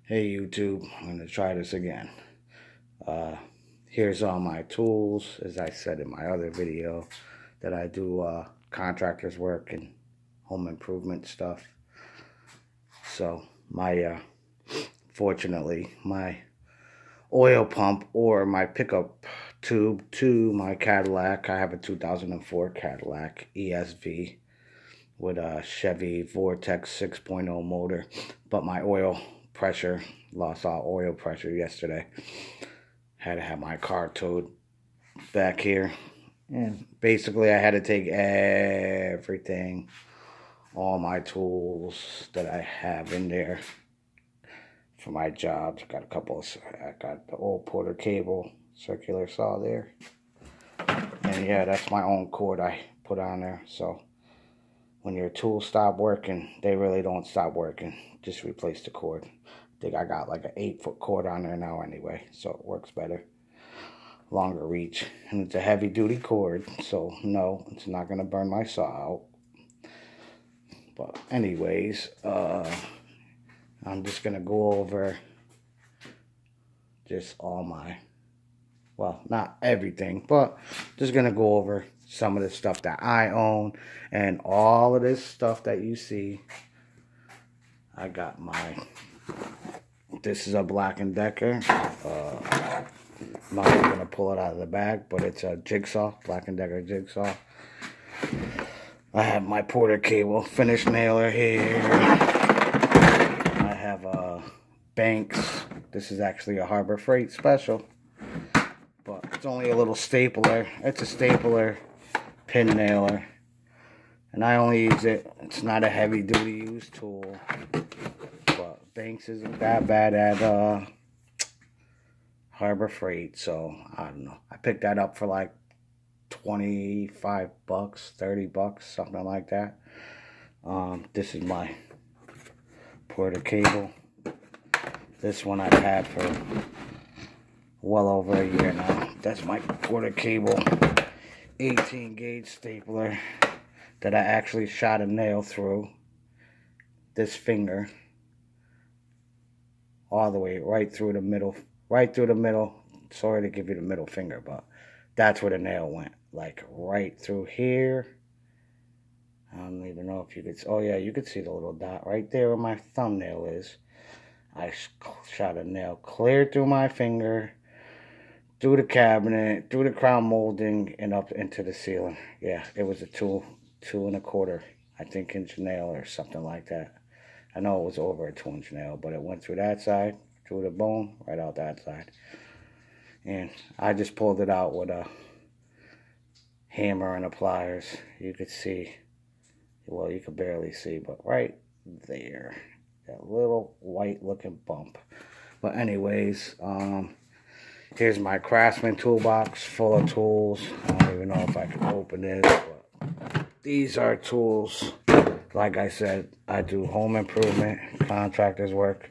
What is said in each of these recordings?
Hey YouTube, I'm going to try this again. Here's all my tools, as I said in my other video, that I do contractors work and home improvement stuff. So fortunately, my oil pump or my pickup tube to my Cadillac, I have a 2004 Cadillac ESV with a Chevy Vortex 6.0 motor, but my oil pressure, lost all oil pressure yesterday. Had to have my car towed back here, and basically I had to take everything, all my tools that I have in there for my jobs. I got the old Porter cable circular saw there, and yeah, that's my own cord I put on there. So when your tools stop working, they really don't stop working. Just replace the cord. I think I got like an 8-foot cord on there now anyway, so it works better. Longer reach. And it's a heavy duty cord, so no, it's not going to burn my saw out. But anyways, I'm just going to go over just all my, well, not everything, but just going to go over some of the stuff that I own, and all of this stuff that you see. I got this is a Black & Decker. I'm not even going to pull it out of the bag, but it's a jigsaw, Black & Decker jigsaw. I have my Porter cable finish nailer here. I have a Banks. This is actually a Harbor Freight special, but it's only a little stapler. It's a stapler pin nailer, and I only use it. It's not a heavy duty use tool, but Banks isn't that bad at Harbor Freight, so I don't know. I picked that up for like 25 bucks, 30 bucks, something like that. This is my Porter cable. This one I've had for well over a year now. That's my Porter cable 18 gauge stapler that I actually shot a nail through this finger all the way right through the middle. Sorry to give you the middle finger, but that's where the nail went, like right through here. I don't even know if you could, oh yeah, you could see the little dot right there where my thumbnail is. I shot a nail clear through my finger, through the cabinet, through the crown molding, and up into the ceiling. Yeah, it was a 2 1/4, I think, inch nail or something like that. I know it was over a 2-inch nail, but it went through that side, through the bone, right out that side. And I just pulled it out with a hammer and a pliers. You could see, well, you could barely see, but right there, that little white looking bump. But anyways, here's my Craftsman toolbox full of tools. I don't even know if I can open this, but these are tools. Like I said, I do home improvement, contractors work.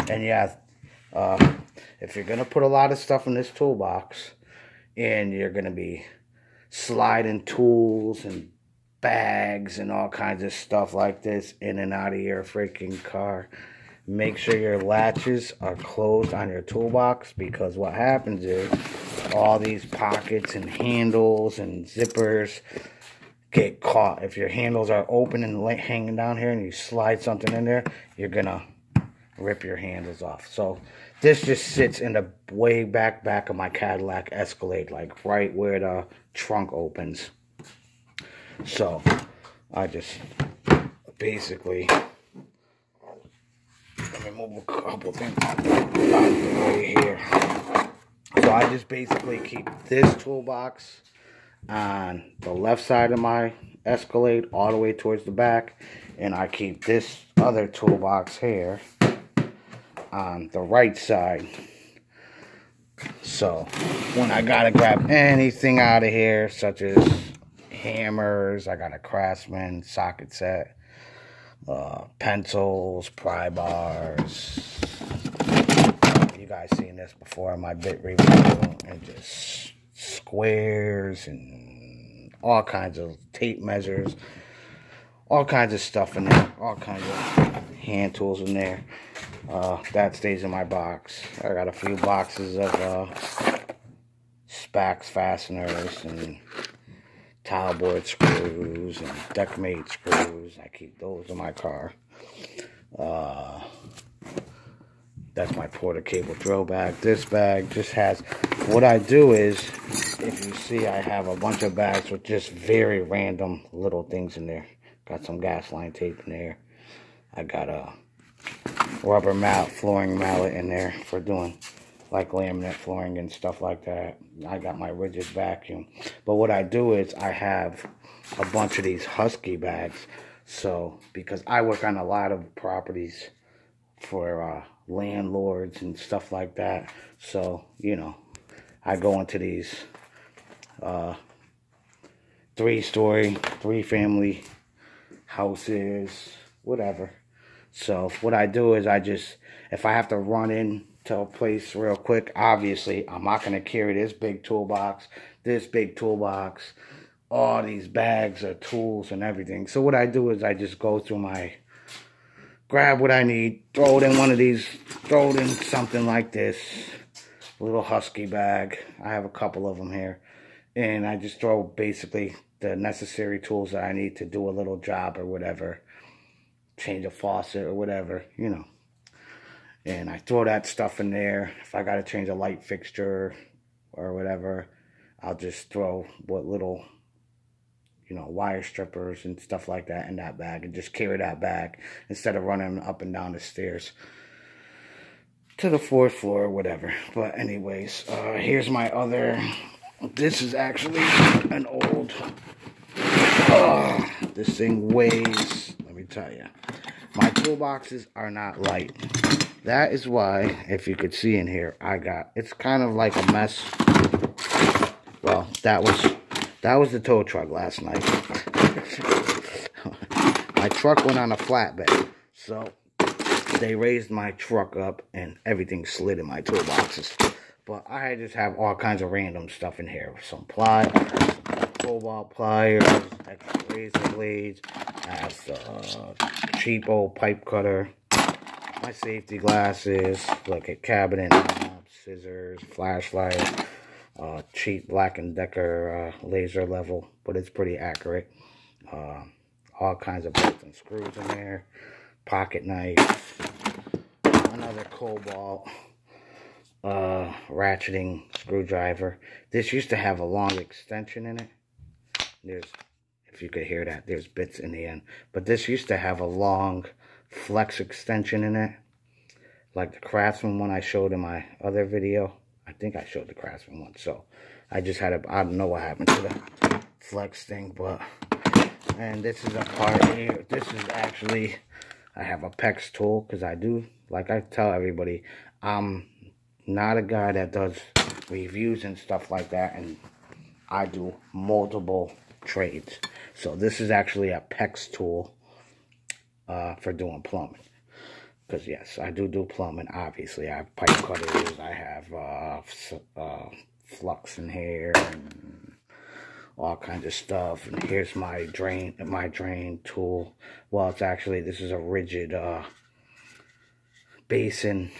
And yeah, if you're going to put a lot of stuff in this toolbox, and you're going to be sliding tools and bags and all kinds of stuff like this in and out of your freaking car, make sure your latches are closed on your toolbox, because what happens is all these pockets and handles and zippers get caught. If your handles are open and hanging down here and you slide something in there, you're going to rip your handles off. So this just sits in the way back of my Cadillac Escalade, like right where the trunk opens. So I just basically, let me move a couple things out of the way here. So I just basically keep this toolbox on the left side of my Escalade all the way towards the back, and I keep this other toolbox here on the right side. So when I gotta grab anything out of here, such as hammers, I got a Craftsman socket set, pencils, pry bars. You guys seen this before in my bit review, and just squares and all kinds of tape measures, all kinds of stuff in there, all kinds of hand tools in there. That stays in my box. I got a few boxes of Spax fasteners and tile board screws and deckmate screws. I keep those in my car. That's my Porter cable drill bag. This bag just has, what I do is, if you see, I have a bunch of bags with just very random little things in there. Got some gas line tape in there. I got a rubber flooring mallet in there for doing like laminate flooring and stuff like that. I got my rigid vacuum. But what I do is I have a bunch of these Husky bags. So, because I work on a lot of properties for landlords and stuff like that. So, you know, I go into these 3-story, 3-family houses, whatever. So what I do is if I have to run into a place real quick, obviously I'm not going to carry this big toolbox, all these bags of tools and everything. So what I do is I just go through grab what I need, throw it in one of these, throw it in something like this, little Husky bag. I have a couple of them here. And I just throw basically the necessary tools that I need to do a little job or whatever. Change a faucet or whatever, you know. And I throw that stuff in there. If I got to change a light fixture or whatever, I'll just throw what little, you know, wire strippers and stuff like that in that bag and just carry that bag instead of running up and down the stairs to the 4th floor or whatever. But anyways, here's my other, this is actually an old, this thing weighs, let me tell you, my toolboxes are not light. That is why, if you could see in here, it's kind of like a mess. Well, that was the tow truck last night. My truck went on a flatbed, so they raised my truck up and everything slid in my toolboxes. But I just have all kinds of random stuff in here. Some cobalt pliers, extra razor blades. I have cheap old pipe cutter. My safety glasses, like a cabinet knob, scissors, flashlight, cheap Black & Decker laser level, but it's pretty accurate. All kinds of bolts and screws in there. Pocket knife. Another cobalt ratcheting screwdriver. This used to have a long extension in it. If you could hear that, there's bits in the end. But this used to have a long flex extension in it. Like the Craftsman one I showed in my other video. I think I showed the Craftsman one. So I just had I don't know what happened to the flex thing. But, and this is a part here. This is actually, I have a PEX tool. Because I do, like I tell everybody, I'm not a guy that does reviews and stuff like that. And I do multiple trades. So this is actually a PEX tool for doing plumbing. Because yes, I do plumbing. Obviously, I have pipe cutters. I have flux in here and all kinds of stuff. And here's my drain tool. Well, it's actually, this is a rigid basin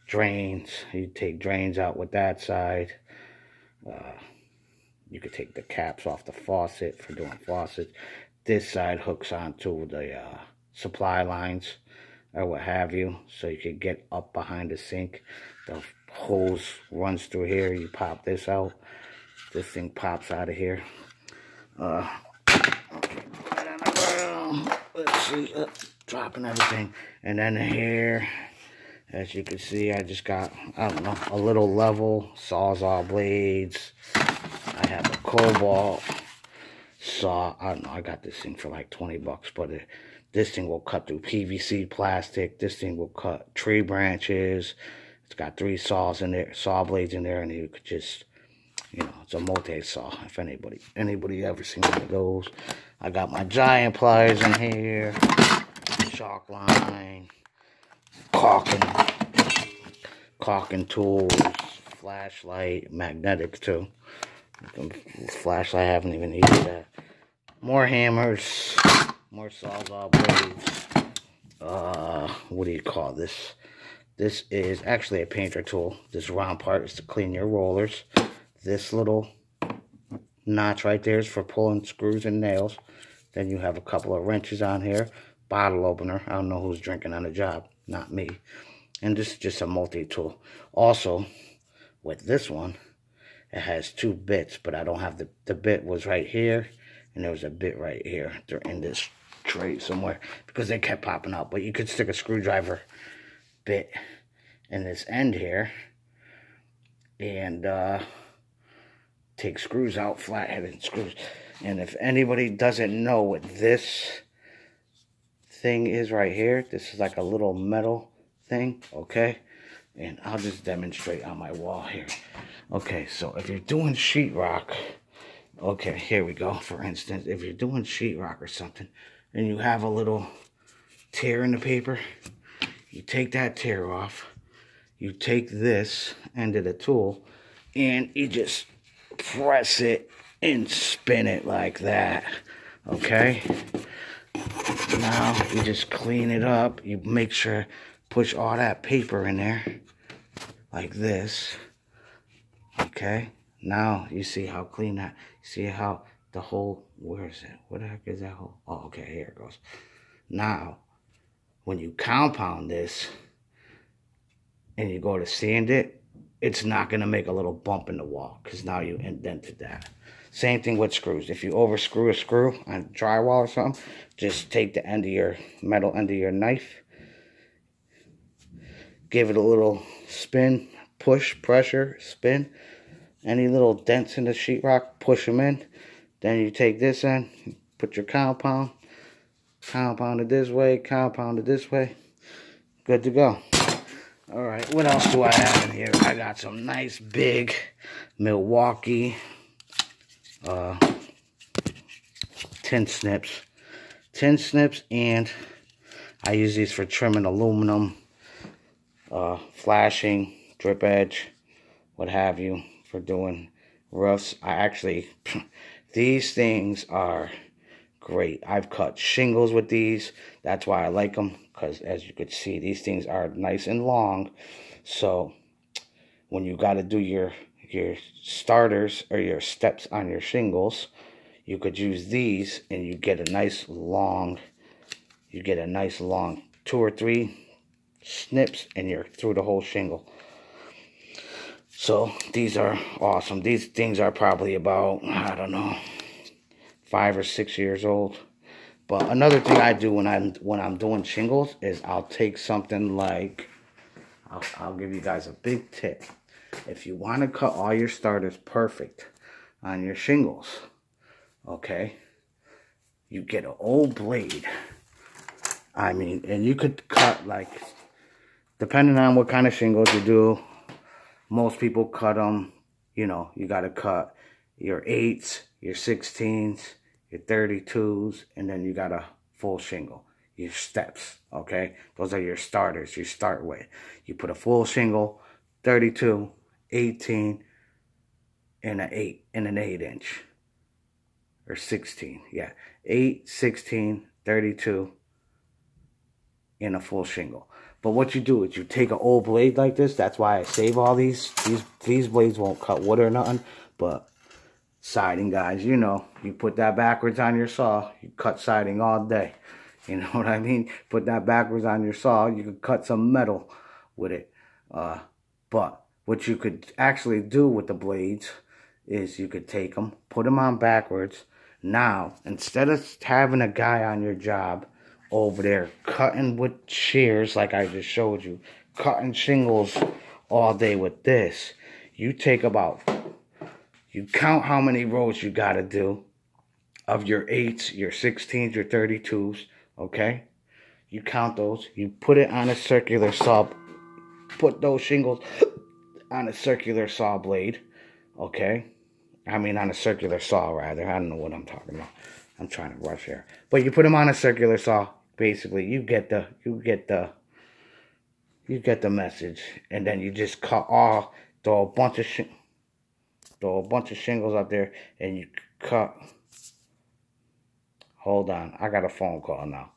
drains. You take drains out with that side. You could take the caps off the faucet for doing faucets. This side hooks onto the supply lines or what have you, so you can get up behind the sink. The hose runs through here. You pop this out. This thing pops out of here. Okay, put it on the ground. Let's see, dropping everything. And then here, as you can see, I just got, I don't know, a little level, Sawzall blades. I have a cobalt saw. I don't know, I got this thing for like 20 bucks, but this thing will cut through PVC plastic. This thing will cut tree branches. It's got 3 saws in there, saw blades in there, and you could just, you know, it's a multi-saw. If anybody ever seen one of those. I got my giant pliers in here, chalk line, caulking tools, flashlight, magnetic too. Flashlight, I haven't even used that. More hammers, more Sawzall blades, what do you call this? This is actually a painter tool. This round part is to clean your rollers. This little notch right there is for pulling screws and nails. Then you have a couple of wrenches on here. Bottle opener. I don't know who's drinking on the job. Not me. And this is just a multi-tool. Also, with this one, it has 2 bits, but I don't have the bit was right here, and there was a bit right here. They're in this tray somewhere because they kept popping up. But you could stick a screwdriver bit in this end here and take screws out, flat-headed screws. And if anybody doesn't know what this thing is right here, this is like a little metal thing, okay? And I'll just demonstrate on my wall here. Okay, so if you're doing sheetrock, okay, here we go. For instance, if you're doing sheetrock or something, and you have a little tear in the paper, you take that tear off, you take this end of the tool, and you just press it and spin it like that, okay? Now, you just clean it up. You make sure, push all that paper in there, like this, okay? Now, you see how clean that, see how the hole, where is it? What the heck is that hole? Oh, okay, here it goes. Now, when you compound this, and you go to sand it, it's not going to make a little bump in the wall, because now you indented that. Same thing with screws. If you overscrew a screw on drywall or something, just take the end of your metal end of your knife, give it a little spin, push, pressure, spin. Any little dents in the sheetrock, push them in. Then you take this end, put your compound it this way, compound it this way. Good to go. Alright, what else do I have in here? I got some nice big Milwaukee tin snips. Tin snips, and I use these for trimming aluminum, flashing, drip edge, what have you, for doing roofs. I actually, these things are great. I've cut shingles with these. That's why I like them, because as you could see, these things are nice and long. So when you got to do your starters or your steps on your shingles, you could use these, and you get a nice long, 2 or 3 snips, and you're through the whole shingle. So these are awesome. These things are probably about, I don't know, 5 or 6 years old. But another thing I do when I'm doing shingles is I'll take something like, I'll give you guys a big tip. If you want to cut all your starters perfect on your shingles, okay, you get an old blade. I mean, and you could cut, like, depending on what kind of shingles you do, most people cut them, you know, you got to cut your 8s, your 16s, your 32s, and then you got a full shingle, your steps, okay? Those are your starters, you start with. You put a full shingle, 32, 18, and an 8-inch, or 16, yeah. 8, 16, 32, and a full shingle. But what you do is you take an old blade like this. That's why I save all these. These blades won't cut wood or nothing, but siding, guys, you know, you put that backwards on your saw, you cut siding all day. You know what I mean? Put that backwards on your saw, you could cut some metal with it. But what you could actually do with the blades is you could take them, put them on backwards. Now, instead of having a guy on your job over there cutting with shears like I just showed you, cutting shingles all day with this, you take about, you count how many rows you got to do of your 8s, your 16s, your 32s, okay? You count those. You put it on a circular saw. Put those shingles on a circular saw blade, okay? I mean on a circular saw, rather. I don't know what I'm talking about. I'm trying to rush here. But you put them on a circular saw. Basically, you get the message. And then you just cut off, throw a bunch of shingles up there, and you cut. Hold on, I got a phone call now.